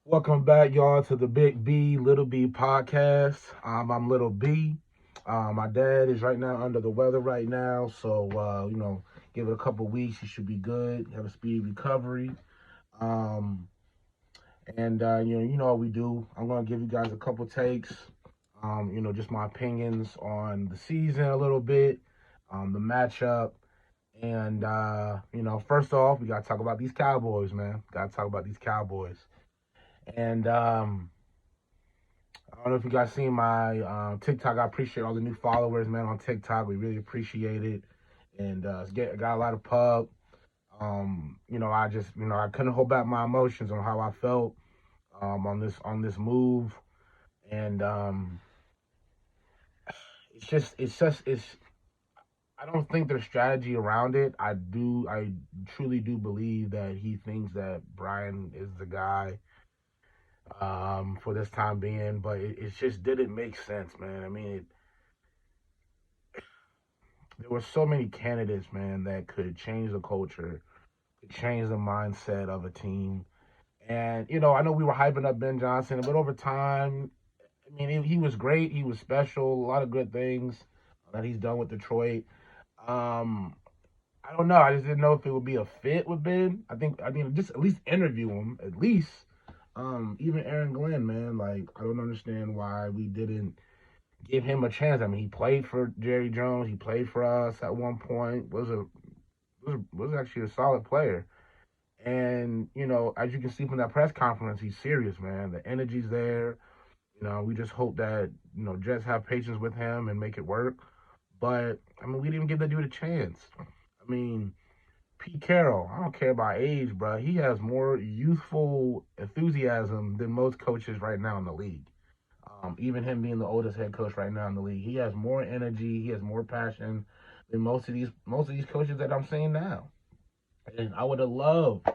Welcome back, y'all, to the Big B, Little B podcast. I'm Little B. My dad is right now under the weather right now, so give it a couple weeks. He should be good. Have a speedy recovery. Um, and what we do. I'm gonna give you guys a couple takes. Just my opinions on the season a little bit, the matchup, and first off, we gotta talk about these Cowboys, man. Gotta talk about these Cowboys. And I don't know if you guys seen my TikTok. I appreciate all the new followers, man, on TikTok. We really appreciate it, and got a lot of pub. I couldn't hold back my emotions on how I felt on this move, and it's. I don't think there's strategy around it. I truly do believe that he thinks that Brian is the guy for this time being, but it just didn't make sense, man. I mean, there were so many candidates, man, that could change the culture, could change the mindset of a team. And I know we were hyping up Ben Johnson, but over time, I mean, he was great. He was special. A lot of good things that he's done with Detroit. Um, I don't know. I just didn't know if it would be a fit with Ben. I mean, just at least interview him, at least. Even Aaron Glenn, man, like I don't understand why we didn't give him a chance. I mean, he played for Jerry Jones. He played for us at one point. Was actually a solid player. And as you can see from that press conference, he's serious, man. The energy's there. We just hope that Jets have patience with him and make it work. But I mean, we didn't give the dude a chance. I mean, Pete Carroll, I don't care about age, bro. He has more youthful enthusiasm than most coaches right now in the league. Even him being the oldest head coach right now in the league, he has more energy, he has more passion than most of these coaches that I'm seeing now. And I would have loved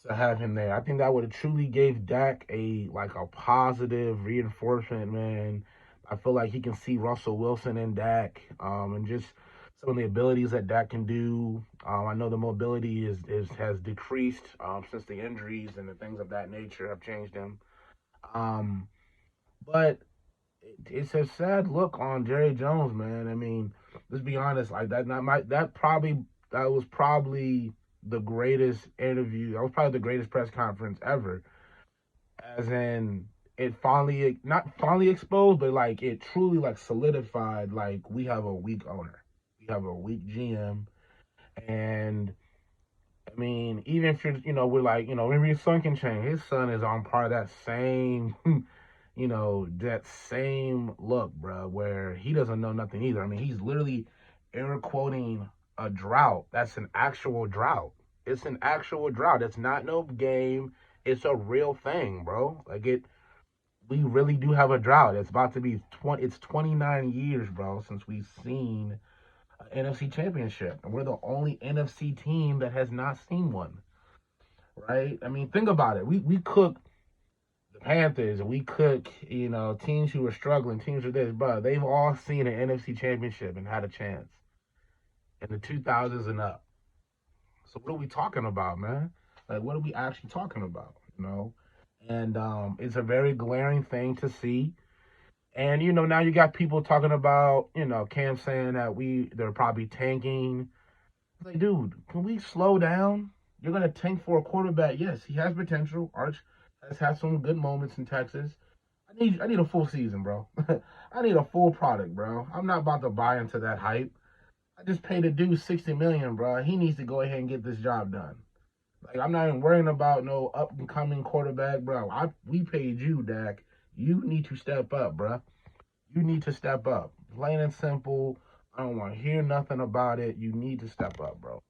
to have him there. I think that would have truly gave Dak a positive reinforcement, man. I feel like he can see Russell Wilson in Dak, and just some of the abilities that Dak can do. I know the mobility is has decreased since the injuries and the things of that nature have changed him. Um, but it's a sad look on Jerry Jones, man. I mean, let's be honest, like that was probably the greatest interview. That was probably the greatest press conference ever. As in, it finally not finally exposed, but like it truly like solidified. Like we have a weak owner, we have a weak GM, and I mean, even if we're like, maybe his son can change. His son is on part of that same, that same look, bro, where he doesn't know nothing either. I mean, he's literally air quoting a drought. That's an actual drought. It's an actual drought. It's not no game. It's a real thing, bro. We really do have a drought. It's about to be 20. It's 29 years, bro, since we've seen NFC Championship, and we're the only NFC team that has not seen one. Right? I mean, think about it. We cook the Panthers, and we cook teams who are struggling, teams with this, but they've all seen an NFC Championship and had a chance in the 2000s and up. So what are we talking about, man? Like, what are we actually talking about? And it's a very glaring thing to see. And now you got people talking about Cam saying that they're probably tanking. Like, dude, can we slow down? You're gonna tank for a quarterback. Yes, he has potential. Arch has had some good moments in Texas. I need a full season, bro. I need a full product, bro. I'm not about to buy into that hype. I just paid a dude 60 million, bro. He needs to go ahead and get this job done. Like, I'm not even worrying about no up and coming quarterback, bro. We paid you, Dak. You need to step up, bro. You need to step up. Plain and simple. I don't want to hear nothing about it. You need to step up, bro.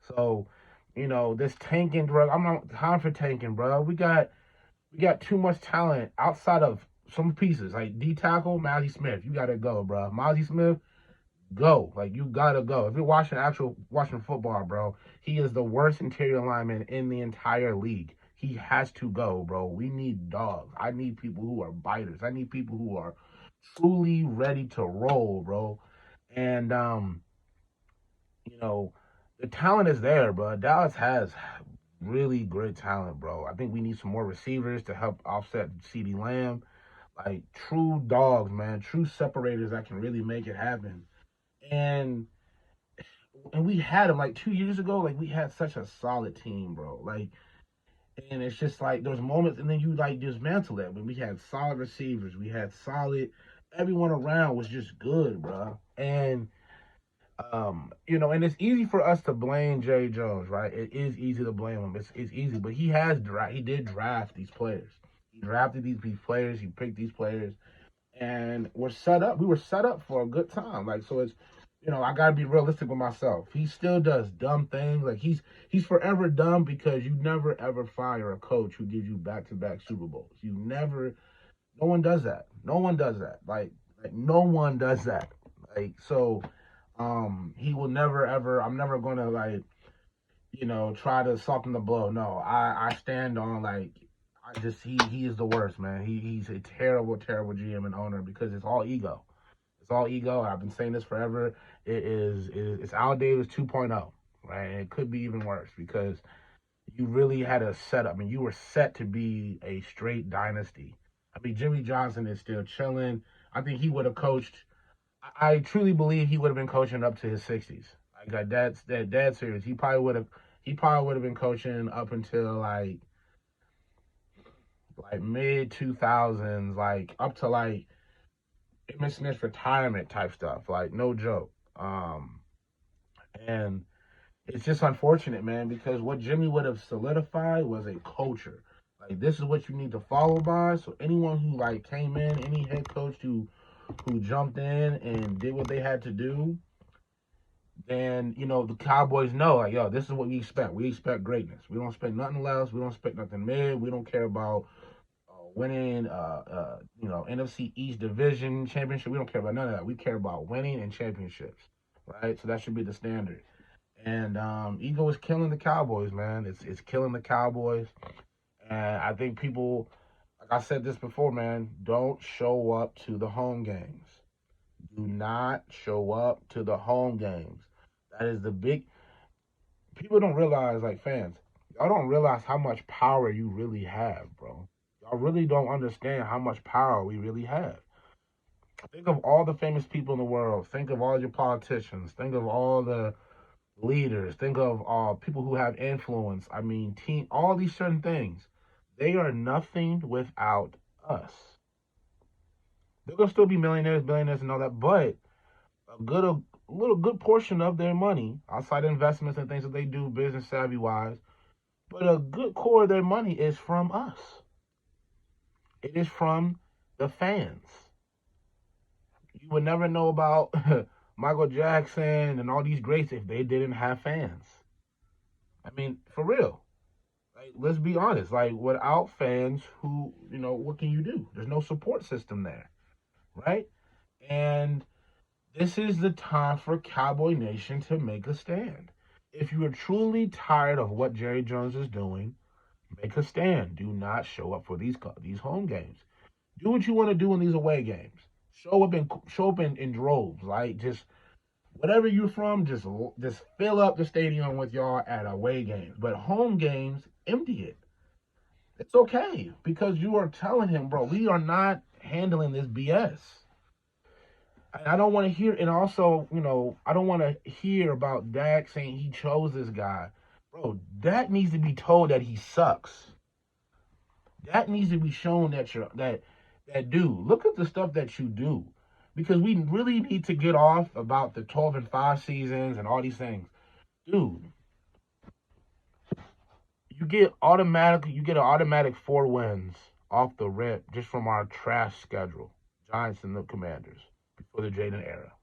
So, this tanking drug. I'm not time for tanking, bro. We got too much talent outside of some pieces like D tackle, Mazi Smith. You gotta go, bro. Mazi Smith, go. Like you gotta go. If you're watching football, bro, he is the worst interior lineman in the entire league. He has to go, bro. We need dogs. I need people who are biters. I need people who are truly ready to roll, bro. And you know, the talent is there, bro. Dallas has really great talent, bro. I think we need some more receivers to help offset CeeDee Lamb. Like true dogs, man, true separators that can really make it happen. And and we had them like 2 years ago. Like we had such a solid team, bro. Like, and it's just like those moments, and then you like dismantle it. When we had solid receivers, we had solid. Everyone around was just good, bro. And and it's easy for us to blame Jerry Jones, right? It is easy to blame him. It's easy, but he did draft these players. He drafted these players. He picked these players, and we were set up for a good time. Like, so it's, I gotta be realistic with myself. He still does dumb things. Like he's forever dumb because you never ever fire a coach who gives you back-to-back Super Bowls. No one does that. No one does that. Like no one does that. Like, so he will never ever, I'm never gonna like, try to soften the blow. No, I stand on like, he is the worst, man. He's a terrible, terrible GM and owner because it's all ego. It's all ego. I've been saying this forever. It's Al Davis 2.0, right? And it could be even worse because you really had a setup. I mean, you were set to be a straight dynasty. I mean, Jimmy Johnson is still chilling. I think he would have coached. I truly believe he would have been coaching up to his 60s. Like that dad serious. He probably would have. He probably would have been coaching up until like mid 2000s, like up to like Emmitt Smith's retirement type stuff. Like no joke. And it's just unfortunate, man, because what Jimmy would have solidified was a culture. Like this is what you need to follow by. So anyone who like came in, any head coach who jumped in and did what they had to do, then the Cowboys know, like, yo, this is what we expect. We expect greatness. We don't expect nothing less. We don't expect nothing mid. We don't care about winning NFC East Division championship. We don't care about none of that. We care about winning and championships, right? So that should be the standard. And ego is killing the Cowboys, man. It's killing the Cowboys. And I think people, like I said this before, man, don't show up to the home games. Do not show up to the home games. That is the big. People don't realize, like fans, y'all don't realize how much power you really have, bro. Y'all really don't understand how much power we really have. Think of all the famous people in the world. Think of all your politicians. Think of all the leaders. Think of people who have influence. I mean, all these certain things. They are nothing without us. They're gonna still be millionaires, billionaires, and all that, but a little good portion of their money, outside investments and things that they do business savvy wise, but a good core of their money is from us. It is from the fans. You would never know about Michael Jackson and all these greats if they didn't have fans. I mean, for real. Like, let's be honest. Like, without fans, what can you do? There's no support system there, right? And this is the time for Cowboy Nation to make a stand. If you are truly tired of what Jerry Jones is doing, make a stand. Do not show up for these home games. Do what you want to do in these away games. Show up in droves. Like, just whatever you're from, just fill up the stadium with y'all at away games. But home games, empty it. It's okay because you are telling him, bro, we are not handling this BS. I don't want to hear, and also, I don't want to hear about Dak saying he chose this guy. Bro, Dak needs to be told that he sucks. Dak needs to be shown that dude, look at the stuff that you do. Because we really need to get off about the 12-5 seasons and all these things. Dude, you get an automatic 4 wins off the rip just from our trash schedule. Giants and the Commanders before the Jaden era.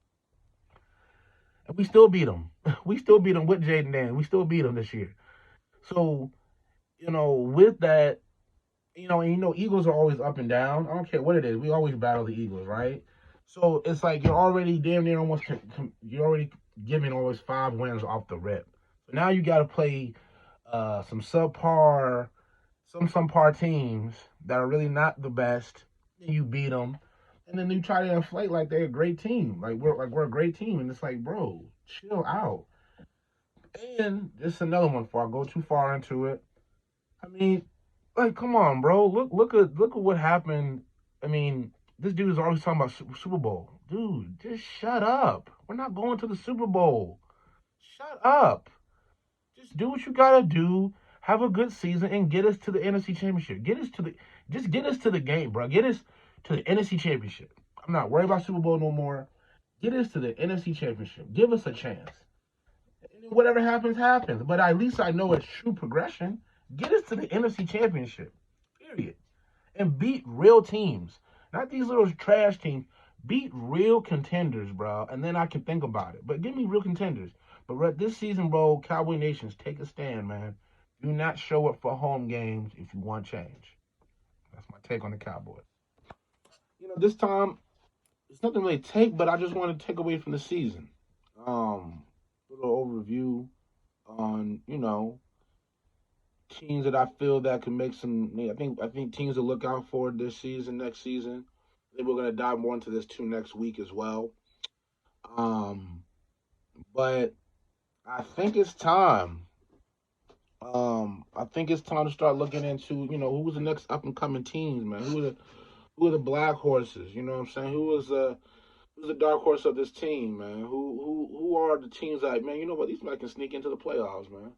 And we still beat them. We still beat them with Jaden Dan. We still beat them this year. So, with that, Eagles are always up and down. I don't care what it is. We always battle the Eagles, right? So it's like you're already damn near you're already giving almost 5 wins off the rip. So now you got to play some subpar teams that are really not the best. And you beat them, and then you try to inflate like they're a great team. Like we're a great team, and it's like, bro, chill out. And this is another one before I go too far into it. I mean, like, come on, bro. Look at what happened. I mean, this dude is always talking about Super Bowl. Dude, just shut up. We're not going to the Super Bowl. Shut up. Just do what you gotta do. Have a good season and get us to the NFC Championship. Get us to the game, bro. Get us to the NFC Championship. I'm not worried about Super Bowl no more. Get us to the NFC Championship. Give us a chance. And whatever happens, happens. But at least I know it's true progression. Get us to the NFC Championship. Period. And beat real teams. Not these little trash teams. Beat real contenders, bro. And then I can think about it. But give me real contenders. But this season, bro, Cowboy Nations, take a stand, man. Do not show up for home games if you want change. That's my take on the Cowboys. This time, it's nothing really take, but I just want to take away from the season. Little overview on, teams that I feel that can make some. I think teams to look out for this season, next season. I think we're gonna dive more into this too next week as well. Um, but I think it's time. I think it's time to start looking into, who's the next up and coming teams, man. Who are the black horses? You know what I'm saying? Who's the dark horse of this team, man? Who are the teams that, man? You know what? These guys can sneak into the playoffs, man.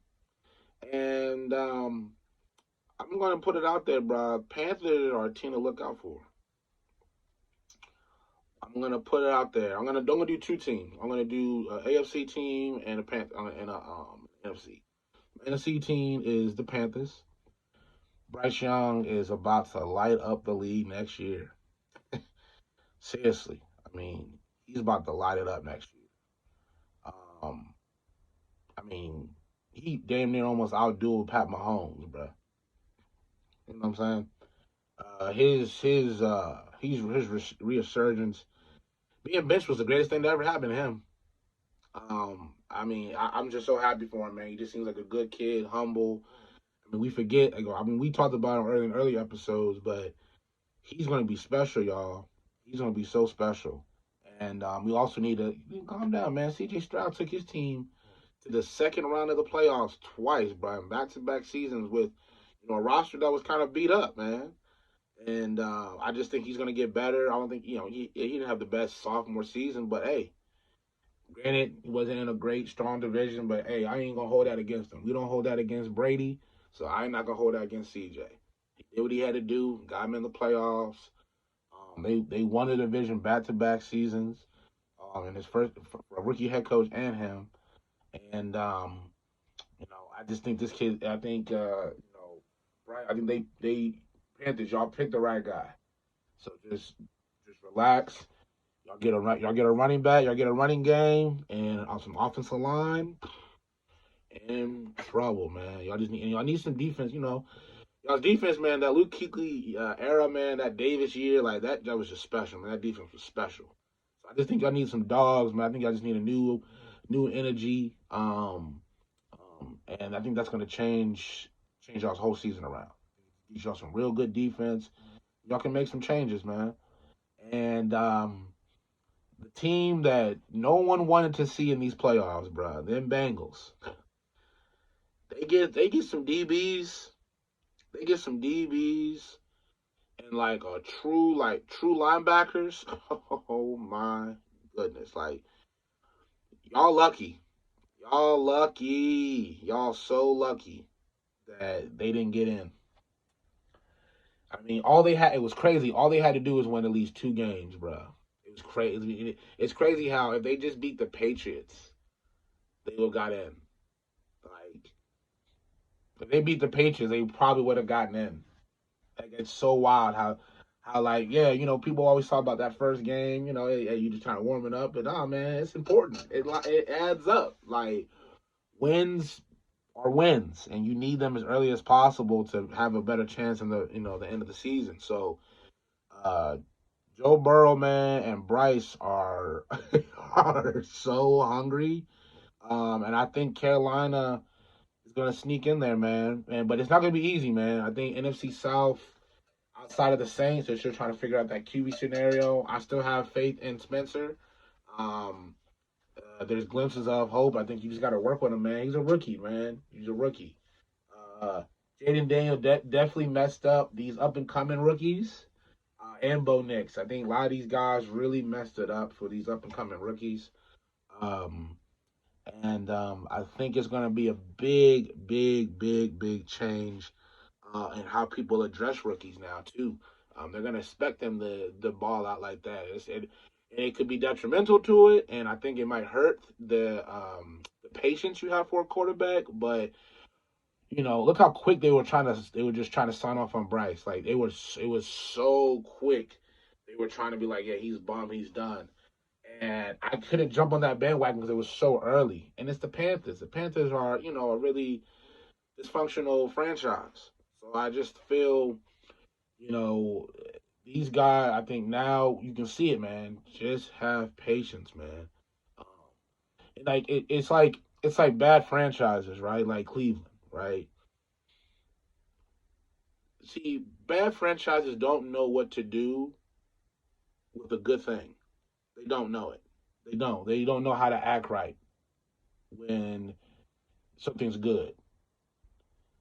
And I'm gonna put it out there, bro. Panthers are a team to look out for. I'm gonna put it out there. I'm gonna do two teams. I'm gonna do an AFC team and a NFC. NFC team is the Panthers. Bryce Young is about to light up the league next year. Seriously, I mean, he's about to light it up next year. Um, I mean, he damn near almost outdueled Pat Mahomes, bro. You know what I'm saying? His resurgence, being benched was the greatest thing that ever happened to him. I mean, I'm just so happy for him, man. He just seems like a good kid, humble. I mean, we forget. I mean, we talked about him in earlier episodes, but he's going to be special, y'all. He's going to be so special. And we also need to calm down, man. C.J. Stroud took his team to the second round of the playoffs twice, bro, back-to-back seasons with a roster that was kind of beat up, man. And I just think he's going to get better. I don't think he didn't have the best sophomore season, but hey, granted, he wasn't in a great, strong division, but hey, I ain't going to hold that against him. We don't hold that against Brady, so I'm not going to hold that against CJ. He did what he had to do, got him in the playoffs. They won the division back-to-back seasons, and his first for a rookie head coach and him. And I just think this kid. I think right. I think they Panthers. Y'all picked the right guy. So just relax. Y'all get a running back. Y'all get a running game and on some offensive line. In trouble, man. Y'all need some defense. Y'all's defense, man. That Luke Kuechly era, man. That Davis year, like that was just special, man. That defense was special. So I just think y'all need some dogs, man. I think y'all just need a new energy. And I think that's going to change y'all's whole season around. Teach y'all some real good defense. Y'all can make some changes, man. And the team that no one wanted to see in these playoffs, bro, them Bengals. They get some DBs. They get some DBs and true linebackers. Oh my goodness! Like y'all lucky. Y'all lucky. Y'all so lucky that they didn't get in. I mean, it was crazy. All they had to do was win at least two games, bro. It was crazy. It's crazy how if they just beat the Patriots, they would have got in. Like, if they beat the Patriots, they probably would have gotten in. Like, it's so wild how like, yeah, people always talk about that first game, hey, you just trying to warm it up, but nah, man, it's important. It adds up. Like, wins are wins, and you need them as early as possible to have a better chance in the end of the season. So, uh, Joe Burrow, man, and Bryce are are so hungry, and I think Carolina is gonna sneak in there, man. But it's not gonna be easy, man. I think NFC South, outside of the Saints, they're still trying to figure out that QB scenario. I still have faith in Spencer. Um, there's glimpses of hope. I think you just got to work with him, man. He's a rookie, man. He's a rookie. Uh, Jaden Daniel definitely messed up these up and coming rookies and Bo Nix. I think a lot of these guys really messed it up for these up and coming rookies. Um, and I think it's going to be a big change in how people address rookies now too. They're going to expect them to ball out like that. It could be detrimental to it, and I think it might hurt the patience you have for a quarterback. But look how quick they were just trying to sign off on Bryce. Like it was so quick. They were trying to be like, yeah, he's bum, he's done. And I couldn't jump on that bandwagon because it was so early. And it's the Panthers. The Panthers are, a really dysfunctional franchise. So I just feel, you know, these guys, I think now you can see it, man. Just have patience, man. Um, it's like bad franchises, right? Like Cleveland, right? See, bad franchises don't know what to do with a good thing. They don't know it. They don't. They don't know how to act right when something's good.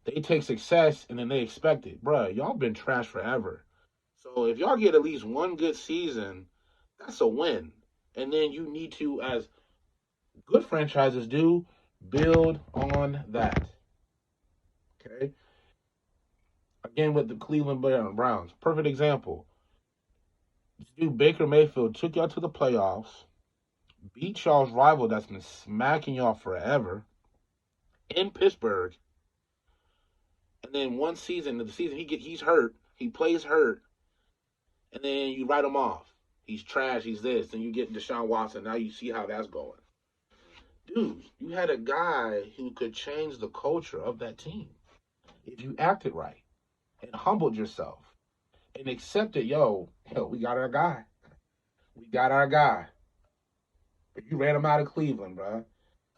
They take success and then they expect it. Bruh, y'all been trash forever. So if y'all get at least one good season, that's a win. And then you need to, as good franchises do, build on that. Okay? Again, with the Cleveland Browns. Perfect example. This dude Baker Mayfield took y'all to the playoffs, beat y'all's rival that's been smacking y'all forever in Pittsburgh. And then one season, the season he's hurt, he plays hurt, and then you write him off. He's trash. He's this. Then you get Deshaun Watson. Now you see how that's going. Dude, you had a guy who could change the culture of that team if you acted right and humbled yourself and accepted, we got our guy. We got our guy. But you ran him out of Cleveland, bro.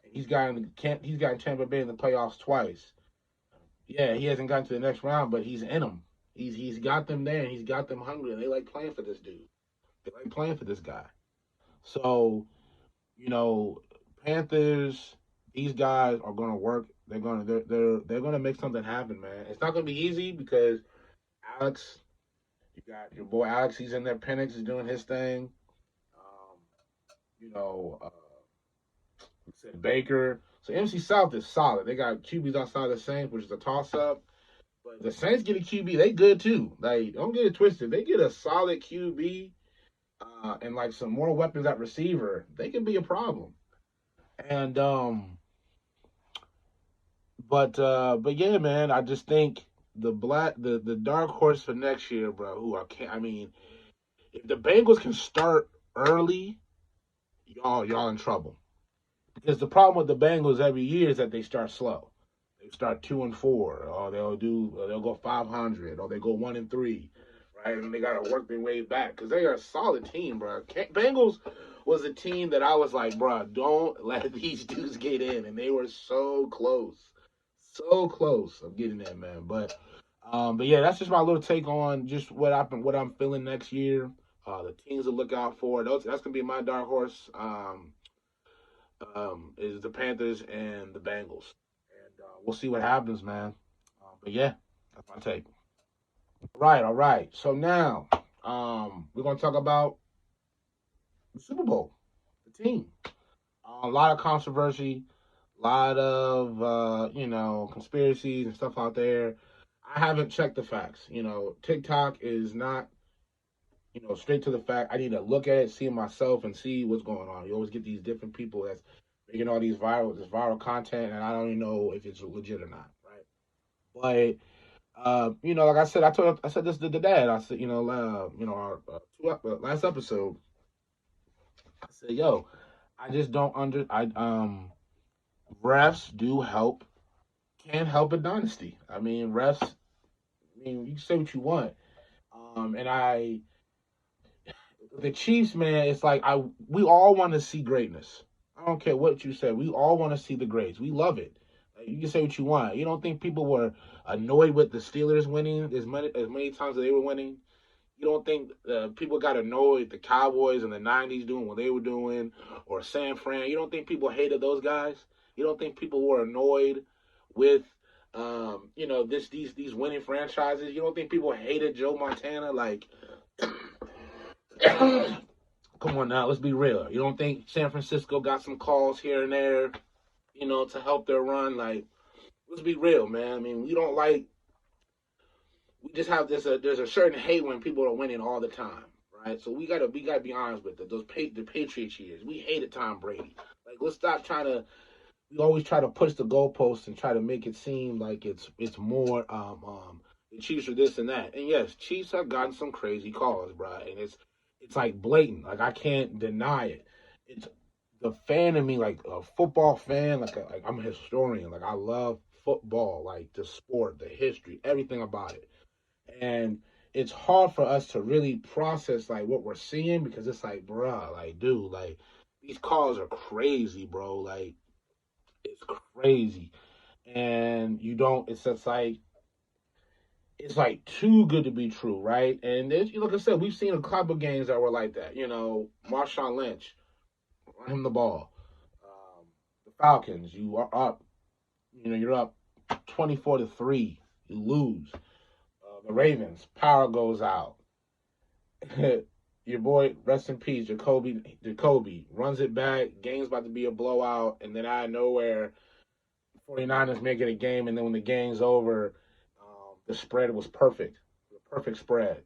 He's gotten Tampa Bay in the playoffs twice. Yeah, he hasn't gotten to the next round, but he's in them. He's got them there, and he's got them hungry, and they like playing for this dude. They like playing for this guy. So, you know, Panthers, these guys are gonna work. They're gonna make something happen, man. It's not gonna be easy because Alex, you got your boy Alex. He's in there. Penix is doing his thing. Um, you know, said Baker. So MC South is solid. They got QBs outside the Saints, which is a toss up. But the Saints get a QB, they good too. Like, don't get it twisted. They get a solid QB and like some more weapons at receiver, they can be a problem. And but yeah, man, I just think the dark horse for next year, bro. Who I can't. I mean, if the Bengals can start early, y'all in trouble. Because the problem with the Bengals every year is that they start slow. They start 2-4, or they'll go 500, or they go 1-3, right? And they gotta work their way back because they are a solid team, bro. Bengals was a team that I was like, bro, don't let these dudes get in, and they were so close of getting that, man. But yeah, that's just my little take on just what I'm feeling next year. The teams to look out for. That's gonna be my dark horse. Is the Panthers and the Bengals, and we'll see what happens, man. But yeah, that's my take. Right, all right. So now, we're gonna talk about the Super Bowl, the team. A lot of controversy, a lot of conspiracies and stuff out there. I haven't checked the facts. TikTok is not straight to the fact. I need to look at it, see it myself, and see what's going on. You always get these different people that's making all this viral content, and I don't even know if it's legit or not, right? But like I said this to the dad. I said, our last episode. I said, yo, I just don't refs do help, can help a dynasty. I mean, refs. I mean, you can say what you want. And the Chiefs, man, it's like we all want to see greatness. I don't care what you say. We all want to see the greats. We love it. Like, you can say what you want. You don't think people were annoyed with the Steelers winning as many times as they were winning? You don't think people got annoyed the Cowboys in the '90s doing what they were doing, or San Fran? You don't think people hated those guys? You don't think people were annoyed with These winning franchises. You don't think people hated Joe Montana? Like, come on now, let's be real. You don't think San Francisco got some calls here and there, to help their run? Like, let's be real, man. I mean, we just have there's a certain hate when people are winning all the time, right? So we gotta be honest with it. The Patriots years, we hated Tom Brady. Like, let's stop trying to. We always try to push the goalposts and try to make it seem like it's more the Chiefs are this and that. And yes, Chiefs have gotten some crazy calls, bro. And it's like blatant. Like, I can't deny it. It's the fan in me, like a football fan, like I'm a historian. Like, I love football, like the sport, the history, everything about it. And it's hard for us to really process like what we're seeing, because it's like, bruh, like, dude, like, these calls are crazy, bro. Like, it's crazy. And you don't, it's like too good to be true, right? And there's, like I said, we've seen a couple games that were like that. Marshawn Lynch, run him the ball. The Falcons, you are up, you're up 24-3, you lose. The Ravens, power goes out. Your boy, rest in peace, Jacoby runs it back. Game's about to be a blowout, and then out of nowhere, 49ers make it a game, and then when the game's over, the spread was perfect. The perfect spread.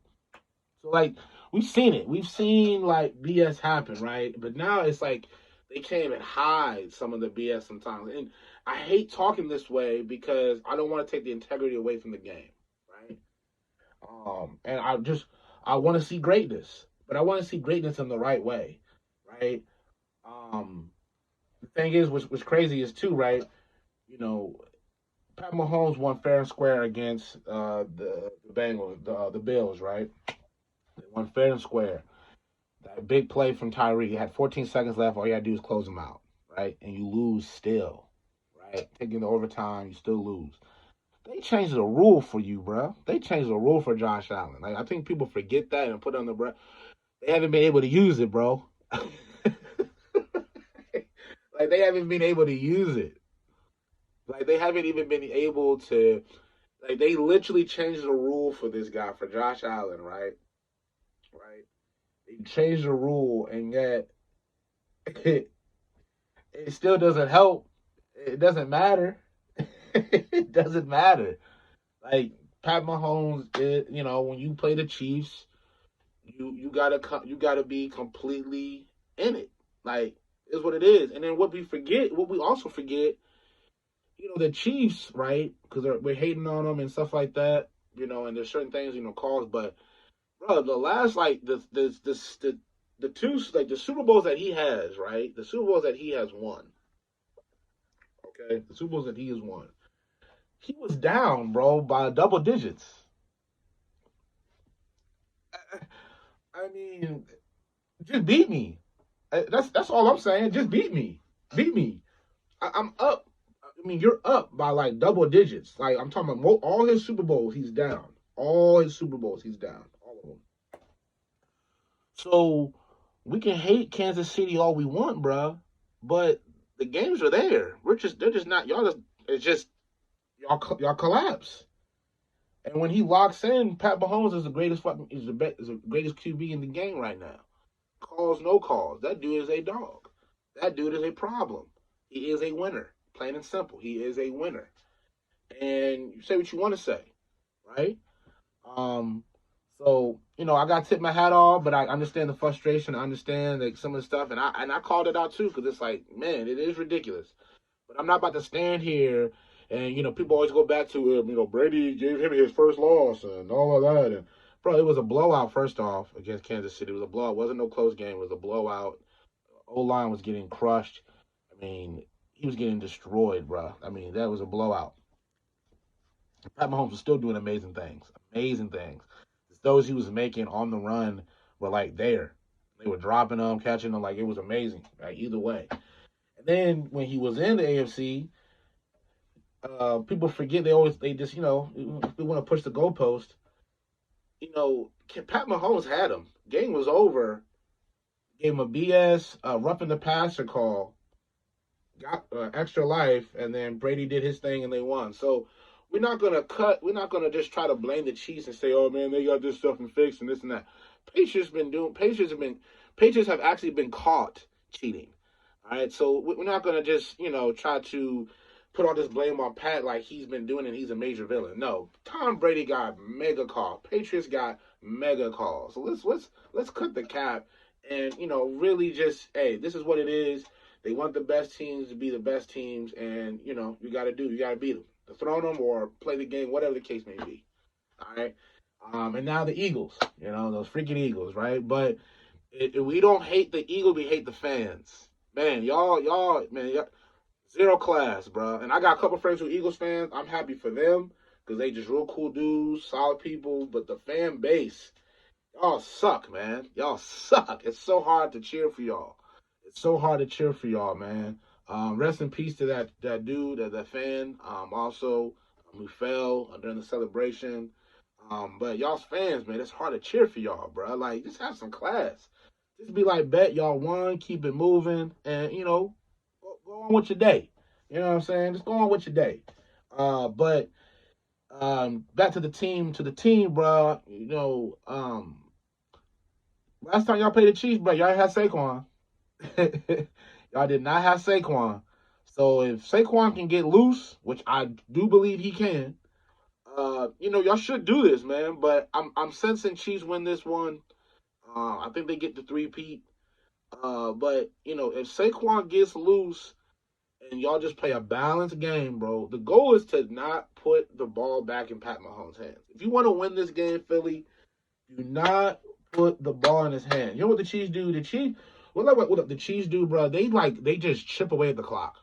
So, like, we've seen it. We've seen, like, BS happen, right? But now it's like they can't even hide some of the BS sometimes. And I hate talking this way because I don't want to take the integrity away from the game, right? And I want to see greatness, but I want to see greatness in the right way, right? Um, the thing is, what's crazy is too, right? You know, Pat Mahomes won fair and square against the Bengals, the Bills, right? They won fair and square. That big play from Tyree. He had 14 seconds left. All you had to do is close him out, right? And you lose still, right? Taking the overtime, you still lose. They changed the rule for you, bro. They changed the rule for Josh Allen. Like, I think people forget that and put it on the breath. They haven't been able to use it, bro. Like, they haven't been able to use it. Like, they haven't even been able to. Like, they literally changed the rule for this guy, for Josh Allen, right? Right. They changed the rule, and yet it still doesn't help. It doesn't matter. It doesn't matter. Like, Pat Mahomes, when you play the Chiefs, you gotta be completely in it. Like, is what it is. And then what we also forget, the Chiefs, right? Because we're hating on them and stuff like that, and there's certain things, calls, but bro, the last, like, the two, like, the Super Bowls that he has, right? The Super Bowls that he has won, okay? The Super Bowls that he has won. He was down, bro, by double digits. I mean, just beat me. That's all I'm saying. Just beat me. I'm up. I mean, you're up by like double digits. Like, I'm talking about all his Super Bowls, he's down. All his Super Bowls, he's down. All of them. So we can hate Kansas City all we want, bro, but the games are there. They're just not. Y'all just it's just y'all collapse. And when he locks in, Pat Mahomes is the greatest is the greatest QB in the game right now. Calls, no calls. That dude is a dog. That dude is a problem. He is a winner. Plain and simple. He is a winner. And you say what you want to say, right? Um, so I got to tip my hat off, but I understand the frustration. I understand, like, some of the stuff, and I called it out too, because it's like, man, it is ridiculous. But I'm not about to stand here and people always go back to Brady gave him his first loss and all of that, and bro, it was a blowout. First off, against Kansas City, it was a blowout. It wasn't no close game. It was a blowout. O line was getting crushed. I mean, he was getting destroyed, bro. I mean, that was a blowout. Pat Mahomes was still doing amazing things. Amazing things. Those he was making on the run were like there. They were dropping them, catching them. Like, it was amazing. Right? Either way. And then when he was in the AFC, people forget they just they want to push the goalpost. Pat Mahomes had him. Game was over. Gave him a BS roughing the passer call. Got extra life, and then Brady did his thing and they won. So We're not gonna just try to blame the Chiefs and say, "Oh man, they got this stuff and fixed and this and that." Patriots have actually been caught cheating. All right, so we're not gonna just try to put all this blame on Pat like he's been doing and he's a major villain. No, Tom Brady got mega call. Patriots got mega calls. So let's cut the cap and really just, hey, this is what it is. They want the best teams to be the best teams, and you got to beat them, dethrone them or play the game, whatever the case may be. All right. And now the Eagles, those freaking Eagles, right? But we don't hate the Eagles, we hate the fans. Man, y'all, zero class, bro. And I got a couple friends who are Eagles fans. I'm happy for them because they just real cool dudes, solid people. But the fan base, y'all suck, man. Y'all suck. It's so hard to cheer for y'all. It's so hard to cheer for y'all, man. Rest in peace to that dude, that fan. Also, who fell during the celebration. But y'all's fans, man, it's hard to cheer for y'all, bro. Like, just have some class. Just be like, bet y'all won, keep it moving, and go on with your day. You know what I'm saying? Just go on with your day. But back to the team, bro. Last time y'all played the Chiefs, bro, y'all had Saquon. Y'all did not have Saquon. So if Saquon can get loose, which I do believe he can, y'all should do this, man. But I'm sensing Chiefs win this one. I think they get the three-peat. But if Saquon gets loose and y'all just play a balanced game, bro, the goal is to not put the ball back in Pat Mahomes' hands. If you want to win this game, Philly, do not put the ball in his hand. You know what the Chiefs do? What the Chiefs do, bro? They just chip away at the clock.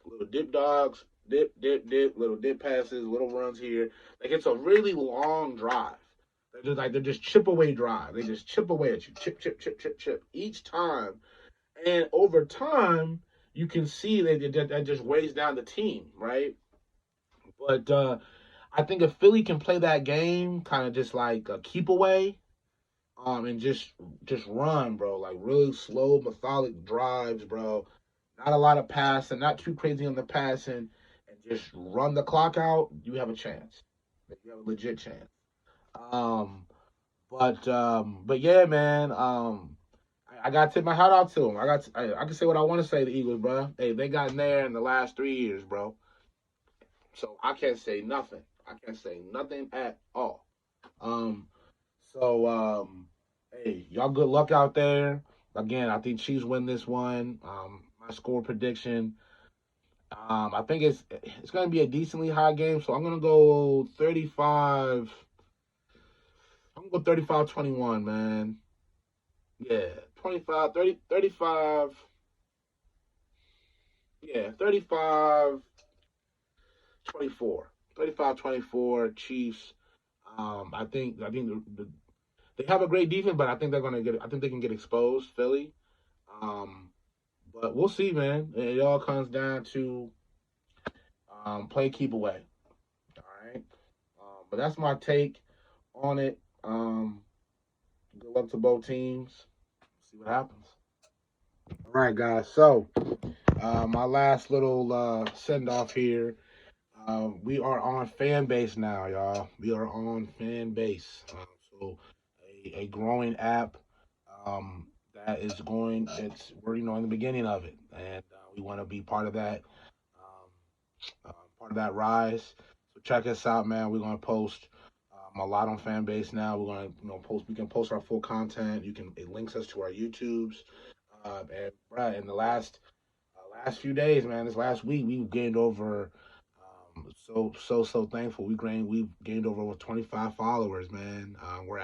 Little dip dogs, dip, little dip passes, little runs here. Like, it's a really long drive. They're just chip away drive. They just chip away at you, chip each time. And over time, you can see that just weighs down the team, right? But I think if Philly can play that game, kind of just like a keep away, and just run, bro, like really slow, methodic drives, bro. Not a lot of passing, not too crazy on the passing, and just run the clock out. You have a chance. You have a legit chance. Um, but yeah, man. I got to tip my hat out to them. I can say what I want to say. The Eagles, bro. Hey, they got in there in the last 3 years, bro. So I can't say nothing. I can't say nothing at all. Um, so hey, y'all good luck out there. Again, I think Chiefs win this one. My score prediction. I think it's gonna be a decently high game, so I'm gonna go 35. I'm gonna go 35-21, man. Yeah, 25, 30, 35. Yeah, 35, 24. 35-24 Chiefs. I think they have a great defense, but I think they're gonna get. I think they can get exposed, Philly. Um, but we'll see, man. It all comes down to play keep away. All right. But that's my take on it. Good luck to both teams. See what happens. All right, guys. So my last little send off here. We are on fan base now, y'all. We are on fan base. So a growing app that is going. We're in the beginning of it, and we want to be part of that. Part of that rise. So check us out, man. We're gonna post a lot on fan base now. We're gonna post. We can post our full content. It links us to our YouTubes. And right in the last few days, man, this last week we've gained over. So thankful. We've gained over 25 followers, man. We're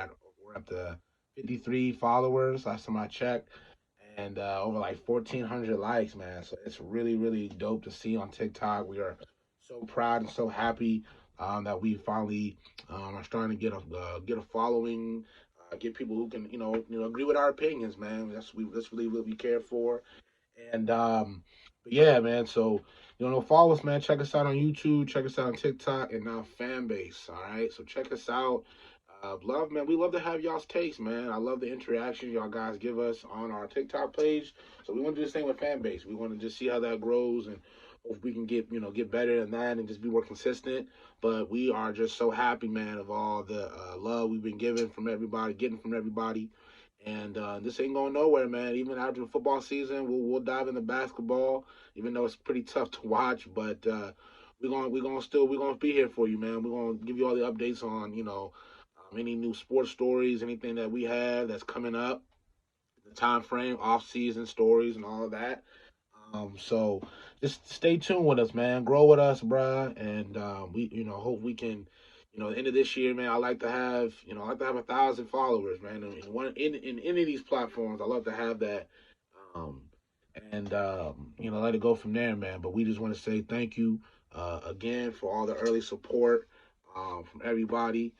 up to 53 followers last time I checked, and over like 1,400 likes, man. So it's really dope to see on TikTok. We are so proud and so happy that we finally are starting to get a following, get people who can agree with our opinions, man. That's really what we care for. And but yeah, man. So follow us, man. Check us out on YouTube. Check us out on TikTok and now fan base. All right. So check us out. Love, man. We love to have y'all's takes, man. I love the interaction y'all guys give us on our TikTok page. So we want to do the same with fan base. We want to just see how that grows and Hope we can get better than that and just be more consistent. But we are just so happy, man, of all the love we've been getting from everybody. And this ain't going nowhere, man. Even after the football season, we'll dive into basketball, even though it's pretty tough to watch. But we're gonna be here for you, man. We're gonna give you all the updates on any new sports stories, anything that we have that's coming up, the time frame, off season stories, and all of that. So just stay tuned with us, man. Grow with us, bruh, and we, hope we can, the end of this year, man. I like to have 1,000 followers, man. In any of these platforms, I love to have that, um, and let it go from there, man. But we just want to say thank you again for all the early support from everybody,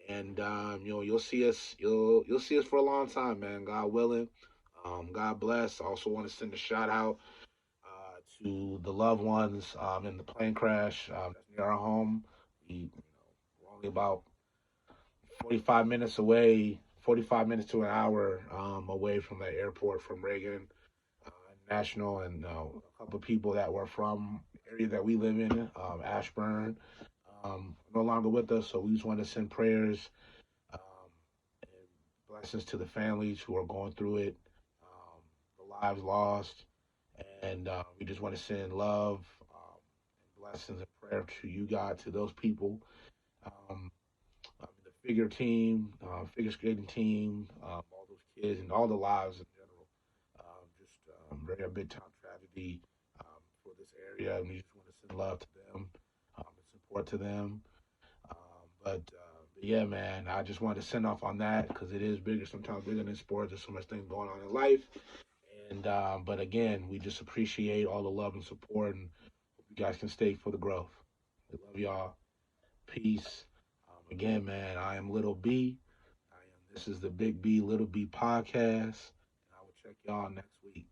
and you'll see us for a long time, man. God willing. God bless. I also want to send a shout out to the loved ones in the plane crash that's near our home. We're only about 45 minutes away, 45 minutes to an hour away from the airport from Reagan National, and a couple of people that were from the area that we live in, Ashburn, no longer with us. So we just want to send prayers um, and blessings to the families who are going through it, the lives lost, and we just want to send love and blessings and prayer to you, God, to those people. Um, the figure skating team, all those kids, and all the lives in general. Just very a big time tragedy for this area, and we just want to send love to them and support to them. But yeah, man, I just wanted to send off on that because it is bigger, sometimes bigger than sports. There's so much things going on in life, and but again, we just appreciate all the love and support, and hope you guys can stay for the growth. We love y'all. Peace. Again, man, I am Little B. This is the Big B Little B podcast, and I will check y'all next week.